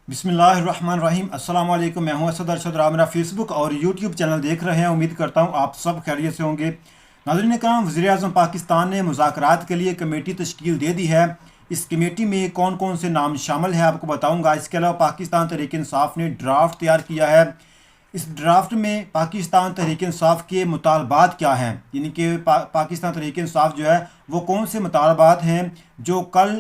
बिस्मिल्लाहिर्रहमानिर्रहीम। अस्सलाम वालेकुम। मैं हूं असद अरशद। आप मेरा फेसबुक और यूट्यूब चैनल देख रहे हैं। उम्मीद करता हूं आप सब खैरियत से होंगे। नाज़रीन कराम, वज़ीर-ए-आज़म पाकिस्तान ने मुज़ाकरात के लिए कमेटी तश्कील दे दी है। इस कमेटी में कौन कौन से नाम शामिल हैं आपको बताऊँगा। इसके अलावा पाकिस्तान तहरीक-ए-इंसाफ ने ड्राफ्ट तैयार किया है। इस ड्राफ्ट में पाकिस्तान तहरीक-ए-इंसाफ के मुतालबात क्या हैं, यानी कि पाकिस्तान तहरीक-ए-इंसाफ जो है वो कौन से मुतालबात हैं जो कल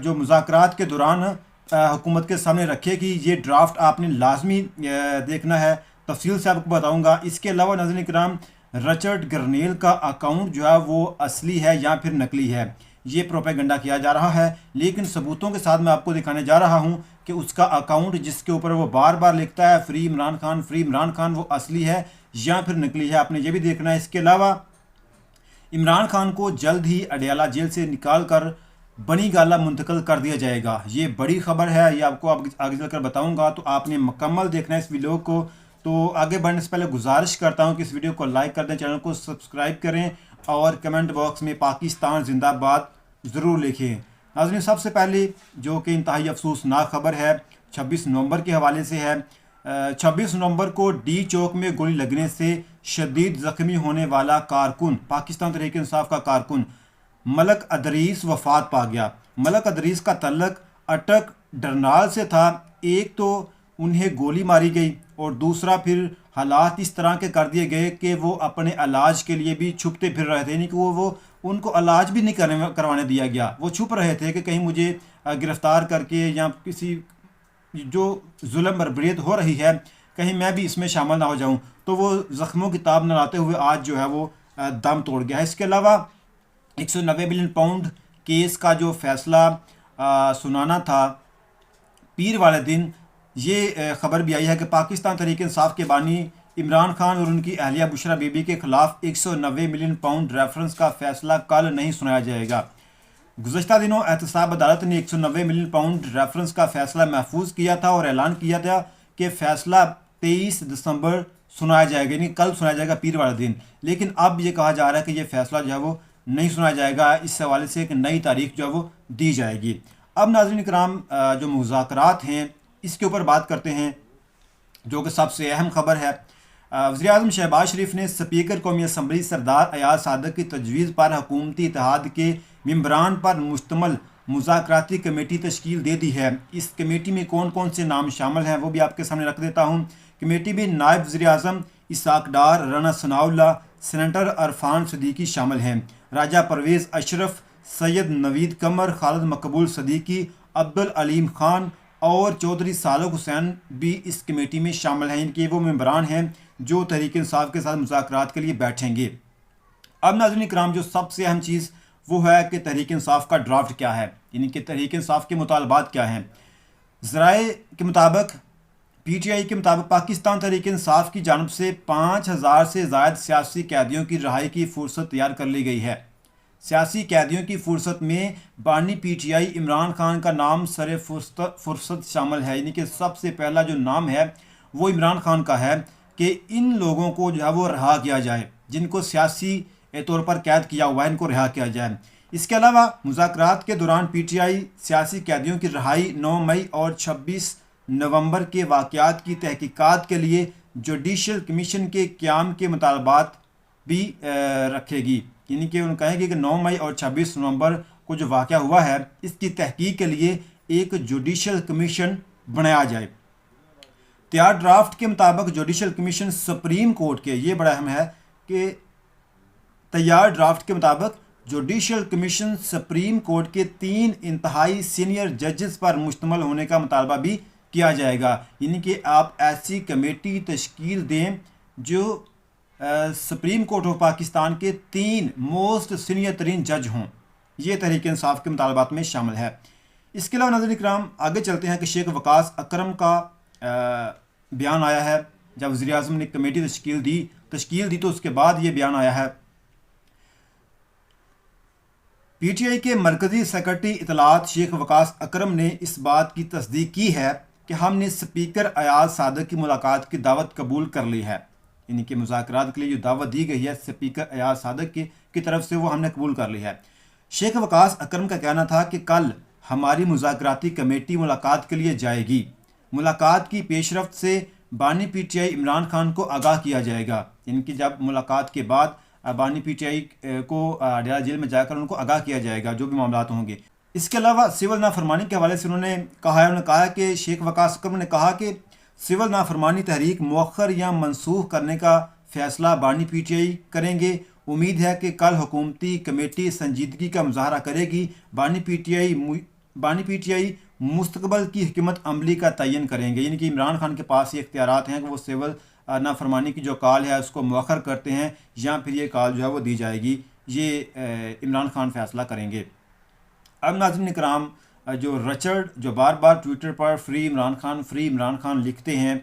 जो मुज़ाकरात के दौरान हुकूमत के सामने रखेगी। ये ड्राफ्ट आपने लाजमी देखना है। तफसील से आपको बताऊंगा। इसके अलावा नाज़रीन किराम, रचर्ड गर्नेल का अकाउंट जो है वो असली है या फिर नकली है, ये प्रोपेगेंडा किया जा रहा है, लेकिन सबूतों के साथ मैं आपको दिखाने जा रहा हूँ कि उसका अकाउंट जिसके ऊपर वो बार बार लिखता है फ्री इमरान खान, फ्री इमरान खान, वो असली है या फिर नकली है, आपने ये भी देखना है। इसके अलावा इमरान खान को जल्द ही अडयाला जेल से निकाल कर बनी गाला मुंतकिल कर दिया जाएगा। ये बड़ी खबर है, ये आपको आगे चलकर बताऊंगा, तो आपने मुकम्मल देखना है इस वीडियो को। तो आगे बढ़ने से पहले गुजारिश करता हूं कि इस वीडियो को लाइक कर दें, चैनल को सब्सक्राइब करें और कमेंट बॉक्स में पाकिस्तान जिंदाबाद ज़रूर लिखें। नाज़रीन, सबसे पहले जो कि इंतहाई अफसोसनाक खबर है 26 नवंबर के हवाले से है। 26 नवंबर को डी चौक में गोली लगने से शदीद ज़ख्मी होने वाला कारकुन, पाकिस्तान तहरीक इंसाफ का कारकुन मलक अदरीस वफात पा गया। मलक अदरीस का तल्लक अटक डरनाल से था। एक तो उन्हें गोली मारी गई और दूसरा फिर हालात इस तरह के कर दिए गए कि वो अपने इलाज के लिए भी छुपते फिर रहे थे, यानी कि वो उनको इलाज भी नहीं करवाने दिया गया। वो छुप रहे थे कि कहीं मुझे गिरफ़्तार करके या किसी जो जुल्म बर्बरियत हो रही है कहीं मैं भी इसमें शामिल ना हो जाऊं, तो वो ज़ख्मों की ताब न लाते हुए आज जो है वो दम तोड़ गया है। इसके अलावा 190 मिलियन पाउंड केस का जो फैसला सुनाना था पीर वाले दिन, ये खबर भी आई है कि पाकिस्तान तहरीक इंसाफ के बानी इमरान खान और उनकी अहलिया बुशरा बीबी के खिलाफ 190 मिलियन पाउंड रेफरेंस का फैसला कल नहीं सुनाया जाएगा। गुज़श्ता दिनों एहतसाब अदालत ने 190 मिलियन पाउंड रेफरेंस का फैसला महफूज किया था और ऐलान किया था कि फैसला 23 दिसंबर सुनाया जाएगा, यानी कल सुनाया जाएगा पीर वाले दिन। लेकिन अब ये कहा जा रहा है कि ये फैसला जो है वो नहीं सुनाया जाएगा। इस हवाले से एक नई तारीख जो है वो दी जाएगी। अब नाज़रीन कराम, जो मुज़ाकरात हैं इसके ऊपर बात करते हैं, जो कि सबसे अहम खबर है। वज़ीर-ए-आज़म शहबाज शरीफ ने स्पीकर कौमी असम्बली सरदार अयाज सादक की तजवीज़ पर हुकूमती इत्तेहाद के मेंबरान पर मुश्तमल मुज़ाकराती कमेटी तश्कील दे दी है। इस कमेटी में कौन कौन से नाम शामिल हैं वो भी आपके सामने रख देता हूँ। कमेटी में नायब वज़ीर-ए-आज़म इसाक डार, राना सनाउल्लाह, सेनेटर अरफान सदीकी शामिल हैं। राजा परवेज़ अशरफ, सैयद नवीद कमर, खालिद मकबूल सदीकी, अब्दुल अलीम खान और चौधरी सालुक हुसैन भी इस कमेटी में शामिल हैं। इनके वो मेंबरान हैं जो तहरीक इंसाफ के साथ मुज़ाकरात के लिए बैठेंगे। अब नाज़रीन कराम, जो सबसे अहम चीज़ वो है कि तहरीक इंसाफ का ड्राफ्ट क्या है, यानी कि तहरीक इंसाफ के मुतालबात क्या हैं। ज़राए के मुताबिक, PTI के मुताबिक पाकिस्तान तहरीक इंसाफ की जानब से 5000 से ज़ायद सियासी कैदियों की रिहाई की फुर्सत तैयार कर ली गई है। सियासी कैदियों की फुर्सत में बानी PTI इमरान खान का नाम सरे फुर्सत शामिल है, यानी कि सबसे पहला जो नाम है वो इमरान खान का है कि इन लोगों को जो है वो रिहा किया जाए, जिनको सियासी तौर पर कैद किया हुआ है इनको रिहा किया जाए। इसके अलावा मुज़ाकरात के दौरान PTI सियासी कैदियों की रिहाई 9 मई और 26 नवंबर के वाक़यात की तहकीकात के लिए जुडिशल कमीशन के क़याम के मुतालबात भी रखेगी, यानी कि उन्होंने कहेंगे कि 9 मई और 26 नवंबर को जो वाक़या हुआ है इसकी तहकीक के लिए एक जुडिशल कमीशन बनाया जाए। तैयार ड्राफ्ट के मुताबिक जुडिशल कमीशन सुप्रीम कोर्ट के, ये बड़ा अहम है कि तैयार ड्राफ्ट के मुताबिक जुडिशल कमीशन सुप्रीम कोर्ट के 3 इंतहाई सीनियर जजेस पर मुश्तमल होने का मुतालबा भी किया जाएगा, यानी कि आप ऐसी कमेटी तश्कील दें जो सुप्रीम कोर्ट ऑफ पाकिस्तान के 3 मोस्ट सीनियर तरीन जज हों। ये तहरीक इंसाफ के मुतालबात में शामिल है। इसके अलावा नाज़रीन इकराम, आगे चलते हैं कि शेख वकास अकरम का बयान आया है। जब वज़ीर-ए-आज़म ने कमेटी तश्कील दी तो उसके बाद ये बयान आया है। PTI के मरकज़ी सेक्रेटरी इतलात शेख वकास अकरम ने इस बात की तस्दीक की है कि हमने स्पीकर अयाज सादक की मुलाकात की दावत कबूल कर ली है, यानी कि मुज़ाकरात के लिए जो दावत दी गई है स्पीकर अयाज सादक की तरफ से वो हमने कबूल कर ली है। शेख वकास अकरम का कहना था कि कल हमारी मुज़ाकराती कमेटी मुलाकात के लिए जाएगी। मुलाकात की पेशरफ्त से बानी पीटीआई इमरान खान को आगाह किया जाएगा। इनकी जब मुलाकात के बाद बानी पीटीआई को अडयाला जेल में जाकर उनको आगाह किया जाएगा जो भी मामला होंगे। इसके अलावा सिविल नाफरमानी के हवाले से उन्होंने कहा कि शेख वकास अकरम ने कहा कि सिविल नाफरमानी तहरीक मौखर या मनसूख करने का फैसला बानी पीटीआई करेंगे। उम्मीद है कि कल हुकूमती कमेटी संजीदगी का मुजाहरा करेगी। बानी पीटीआई मुस्तकबल की हिकमत अमली का तयन करेंगे। यानी कि इमरान खान के पास ये इख्तियारात हैं कि वो सिविल नाफरमानी की जो कॉल है उसको मौखर करते हैं या फिर ये कॉल जो है वो दी जाएगी। ये इमरान खान फैसला करेंगे। अब नाज़रीन इकराम, जो रचर्ड जो बार बार ट्विटर पर फ्री इमरान खान लिखते हैं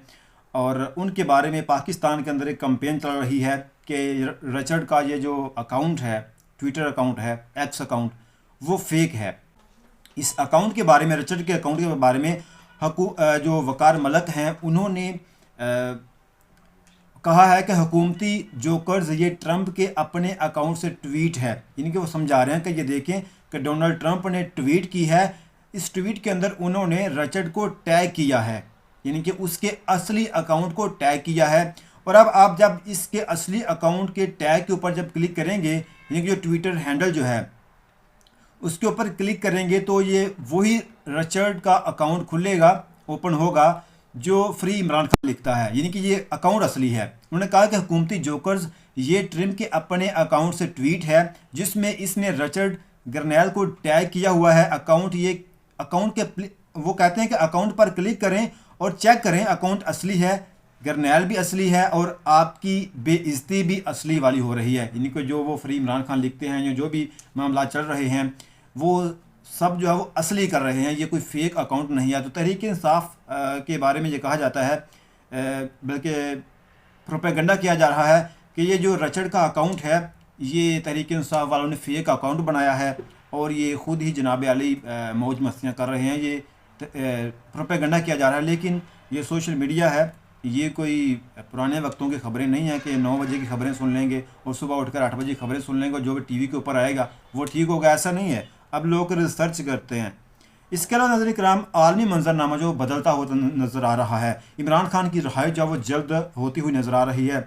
और उनके बारे में पाकिस्तान के अंदर एक कैंपेन चल रही है कि रचर्ड का ये जो अकाउंट है, ट्विटर अकाउंट है, एक्स अकाउंट, वो फेक है। इस अकाउंट के बारे में, रचर्ड के अकाउंट के बारे में जो वकार मलक हैं उन्होंने कहा है कि हुकूमती जोकर्स ये ट्रंप के अपने अकाउंट से ट्वीट है। यानी कि वो समझा रहे हैं कि ये देखें कि डोनाल्ड ट्रंप ने ट्वीट की है। इस ट्वीट के अंदर उन्होंने रचर्ड को टैग किया है, यानी कि उसके असली अकाउंट को टैग किया है। और अब आप जब इसके असली अकाउंट के टैग के ऊपर जब क्लिक करेंगे, यानी कि जो ट्विटर हैंडल जो है उसके ऊपर क्लिक करेंगे तो ये वही रचर्ड का अकाउंट खुलेगा, ओपन होगा, जो फ्री इमरान खान लिखता है। यानी कि ये अकाउंट असली है। उन्होंने कहा कि हुकूमती जोकर्स ये ट्रंप के अपने अकाउंट से ट्वीट है जिसमें इसने रचर्ड गर्नैल को टैग किया हुआ है। अकाउंट के वो कहते हैं कि अकाउंट पर क्लिक करें और चेक करें, अकाउंट असली है, गर्नैल भी असली है और आपकी बेइज्जती भी असली वाली हो रही है। यानी कि जो वो फ्री इमरान खान लिखते हैं, जो भी मामला चल रहे हैं वो सब जो है वो असली कर रहे हैं, ये कोई फेक अकाउंट नहीं है। तो तहरीक इंसाफ के बारे में ये कहा जाता है, बल्कि प्रोपेगेंडा किया जा रहा है कि ये जो रचर्ड का अकाउंट है ये तहरीक इंसाफ वालों ने फेक अकाउंट बनाया है और ये ख़ुद ही जनाब अली मौज मस्तियाँ कर रहे हैं। ये प्रोपेगेंडा किया जा रहा है, लेकिन ये सोशल मीडिया है, ये कोई पुराने वक्तों की खबरें नहीं है कि 9 बजे की खबरें सुन लेंगे और सुबह उठकर 8 बजे की खबरें सुन लेंगे और जो भी टीवी के ऊपर आएगा वो ठीक होगा, ऐसा नहीं है। अब लोग रिसर्च करते हैं। इसके अलावा नाज़रीन किराम, आलमी मंजरनामा जो बदलता हुआ नज़र आ रहा है। इमरान खान की रिहाई जो वो जल्द होती हुई नज़र आ रही है।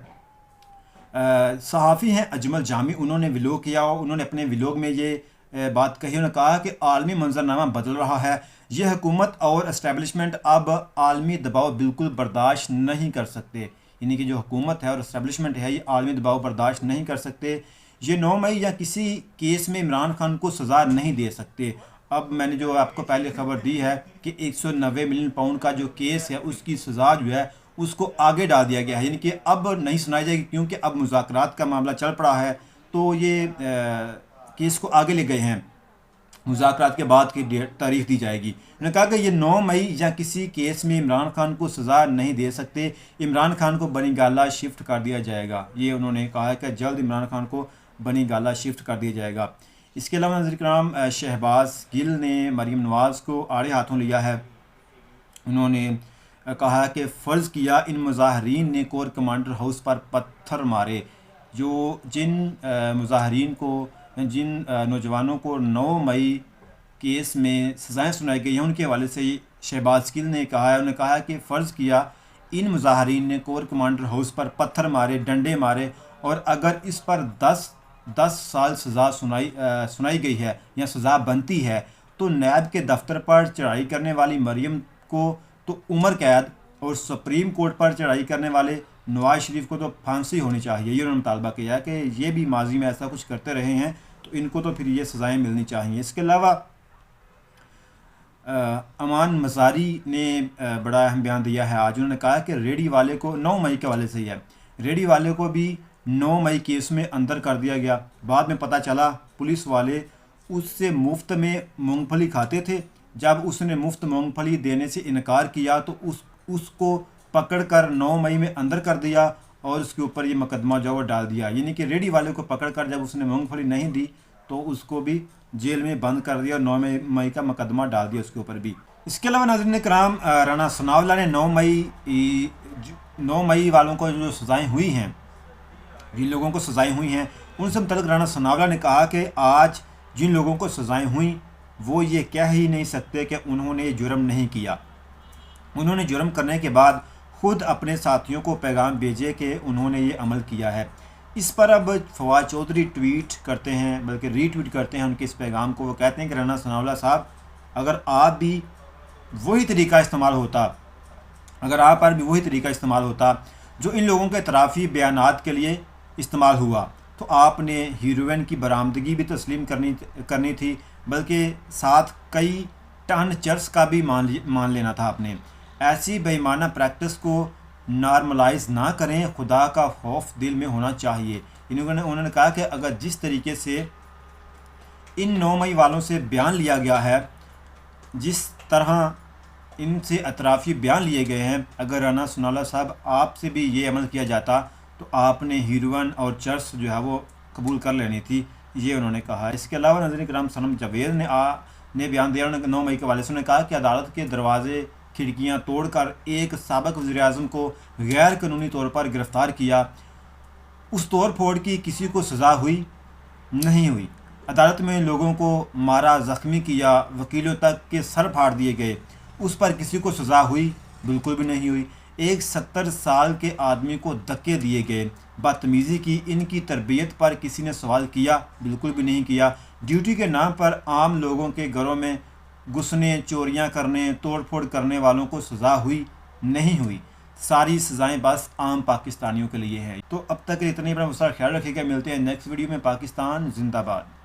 सहाफ़ी हैं अजमल जामी, उन्होंने व्लॉग किया और उन्होंने अपने व्लॉग में ये बात कही। उन्होंने कहा कि आलमी मंजरनामा बदल रहा है। ये हुकूमत और इस्टेब्लिशमेंट अब आलमी दबाव बिल्कुल बर्दाश्त नहीं कर सकते। यानी कि जो हुकूमत है और इस्टेब्लिशमेंट है ये आलमी दबाव बर्दाश्त नहीं कर सकते। ये 9 मई या किसी केस में इमरान खान को सज़ा नहीं दे सकते। अब मैंने जो आपको पहले खबर दी है कि 190 मिलियन पाउंड का जो केस है उसकी सज़ा जो है उसको आगे डाल दिया गया है। यानी कि अब नहीं सुनाई जाएगी क्योंकि अब मुज़ाकरात का मामला चल पड़ा है, तो ये केस को आगे ले गए हैं। मुज़ाकरात के बाद की तारीख दी जाएगी। उन्होंने कहा कि ये 9 मई या किसी केस में इमरान खान को सज़ा नहीं दे सकते। इमरान खान को बनी गाला शिफ्ट कर दिया जाएगा। ये उन्होंने कहा है कि जल्द इमरान खान को बनी गाला शिफ्ट कर दिया जाएगा। इसके अलावा नाज़रीन किराम, शहबाज गिल ने मरीम नवाज़ को आड़े हाथों लिया है। उन्होंने कहा कि फ़र्ज़ किया इन मुजाहरीन ने कोर कमांडर हाउस पर पत्थर मारे। जिन नौजवानों को 9 मई केस में सज़ाएँ सुनाई गई हैं उनके हवाले से शहबाज गिल ने कहा है। उन्होंने कहा कि फ़र्ज़ किया इन मुजाहरीन ने कोर कमांडर हाउस पर पत्थर मारे, डंडे मारे और अगर इस पर 10 साल सज़ा सुनाई गई है या सज़ा बनती है तो नैब के दफ्तर पर चढ़ाई करने वाली मरीम को तो उम्र कैद और सुप्रीम कोर्ट पर चढ़ाई करने वाले नवाज शरीफ को तो फांसी होनी चाहिए। ये उन्होंने मुतालबा किया कि ये भी माजी में ऐसा कुछ करते रहे हैं तो इनको तो फिर ये सज़ाएँ मिलनी चाहिए। इसके अलावा अमान मज़ारी ने बड़ा अहम बयान दिया है आज। उन्होंने कहा कि रेडी वाले को 9 मई के वाले से ही है, रेडी वाले को भी 9 मई केस में अंदर कर दिया गया। बाद में पता चला पुलिस वाले उससे मुफ्त में मूंगफली खाते थे। जब उसने मुफ्त मूंगफली देने से इनकार किया तो उसको पकड़कर 9 मई में अंदर कर दिया और उसके ऊपर ये मुकदमा जो वो डाल दिया। यानी कि रेडी वाले को पकड़कर जब उसने मूंगफली नहीं दी तो उसको भी जेल में बंद कर दिया और 9 मई का मुकदमा डाल दिया उसके ऊपर भी। इसके अलावा नाज़रीन किराम, राना सनाउल्लाह ने 9 मई वालों को जो सज़ाएँ हुई हैं, जिन लोगों को सज़ाएँ हुई हैं उनसे मुतल्लिक़ राना सनाउल्लाह ने कहा कि आज जिन लोगों को सज़ाएँ हुई वो ये कह ही नहीं सकते कि उन्होंने जुर्म नहीं किया। उन्होंने जुर्म करने के बाद खुद अपने साथियों को पैगाम भेजे कि उन्होंने ये अमल किया है। इस पर अब फवाद चौधरी ट्वीट करते हैं, बल्कि रीट्वीट करते हैं उनके इस पैगाम को। वो कहते हैं कि राना सनाउल्लाह साहब, अगर आप भी वही तरीका इस्तेमाल होता अगर आप पर भी वही तरीका इस्तेमाल होता जो इन लोगों के इतराफ़ी बयानात के लिए इस्तेमाल हुआ, तो आपने हीरोइन की बरामदगी भी तस्लीम करनी थी, बल्कि साथ कई टन चर्स का भी मान लेना था आपने। ऐसी बेईमाना प्रैक्टिस को नॉर्मलाइज ना करें, खुदा का खौफ दिल में होना चाहिए। उन्होंने कहा कि अगर जिस तरीके से इन 9 मई वालों से बयान लिया गया है, जिस तरह इनसे अतराफ़ी बयान लिए गए हैं, अगर राना सनाउल्लाह साहब आपसे भी ये अमल किया जाता तो आपने हीरोइन और चर्स जो है वो कबूल कर लेनी थी, ये उन्होंने कहा। इसके अलावा नाज़रीन किराम, सनम जावेद ने बयान दिया। उन्होंने 9 मई के हवाले से उन्होंने कहा कि अदालत के दरवाजे खिड़कियां तोड़कर एक साबिक़ वज़ीर-ए-आज़म को गैर कानूनी तौर पर गिरफ़्तार किया, उस तोड़ फोड़ की किसी को सज़ा हुई नहीं हुई। अदालत में लोगों को मारा, ज़ख्मी किया, वकीलों तक के सर फाड़ दिए गए, उस पर किसी को सज़ा हुई बिल्कुल भी नहीं हुई। एक 70 साल के आदमी को धक्के दिए गए, बदतमीज़ी की, इनकी तरबियत पर किसी ने सवाल किया बिल्कुल भी नहीं किया। ड्यूटी के नाम पर आम लोगों के घरों में घुसने, चोरियां करने, तोड़ फोड़ करने वालों को सज़ा हुई नहीं हुई। सारी सज़ाएं बस आम पाकिस्तानियों के लिए हैं। तो अब तक इतने, अपना ख्याल रखिएगा। मिलते हैं नेक्स्ट वीडियो में। पाकिस्तान जिंदाबाद।